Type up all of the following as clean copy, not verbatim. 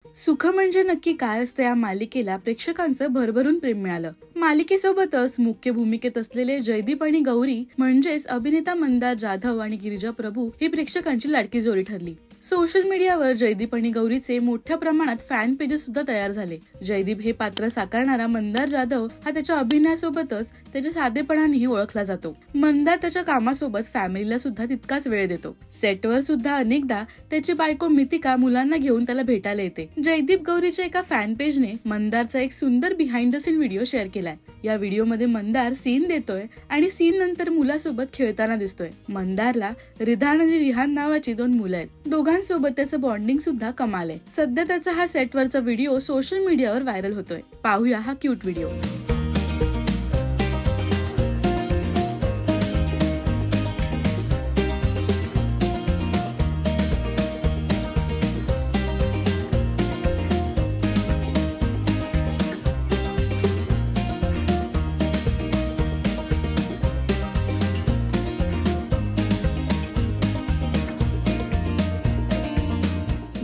सुख म्हणजे नक्की काय असतं या मालिकेला प्रेक्षकांचं भरभरून प्रेम मिळालं। मालिकेसोबतच मुख्य भूमिकेत असलेले जयदीप आणि गौरी म्हणजेच अभिनेता मंदार जाधव आणि गिरिजा प्रभू ही प्रेक्षकांची लाडकी जोडी ठरली। सोशल मीडियावर जयदीप आणि गौरीचे मोठ्या प्रमाणात फॅन पेजेस सुद्धा तयार झाले। जयदीप हे पात्र साकारणारा मंदार जाधव हा त्याच्या अभिनयासोबतच त्याच्या साधेपणानेही ओळखला जातो। मंदार त्याच्या कामासोबत फॅमिलीला सुद्धा तितकाच वेळ देतो। सेटवर सुद्धा अनेकदा त्याची बायको मितिका मुलांना घेऊन त्याला भेटायला येते। जयदीप गौरीच्या एका फॅन पेजने मंदारचा एक सुंदर behind the scene video share केलाय। या व्हिडिओमध्ये मंदार सीन देतोय आणि सीन नंतर मुलासोबत खेळताना दिसतोय। मंदारला रिधान आणि रिहान नावाची 2 मुलं आहेत। दोघांसोबत त्याचं बॉन्डिंग सुद्धा कमाल आहे। सध्या त्याचा हा सेटवरचा व्हिडिओ सोशल मीडियावर व्हायरल होतोय। पाहूया हा क्यूट व्हिडिओ।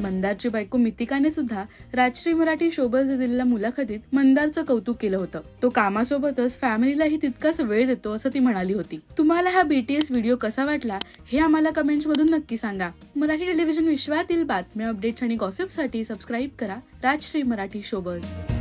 मंदारची बायको मितिकाने सुद्धा राजश्री मराठी शोबज दिलेल्या मुलाखतीत मंदारचं कौतुक केलं होतं। तो कामासोबतच फॅमिलीलाही तितकाच वेळ देतो असं ती म्हणाली होती। तुम्हाला हा BTS व्हिडिओ कसा वाटला हे आम्हाला कमेंट्स मधून नक्की सांगा। मराठी टेलिव्हिजन विश्वातील बातम्या, अपडेट्स आणि गॉसिपसाठी सबस्क्राईब करा राजश्री मराठी शोबज।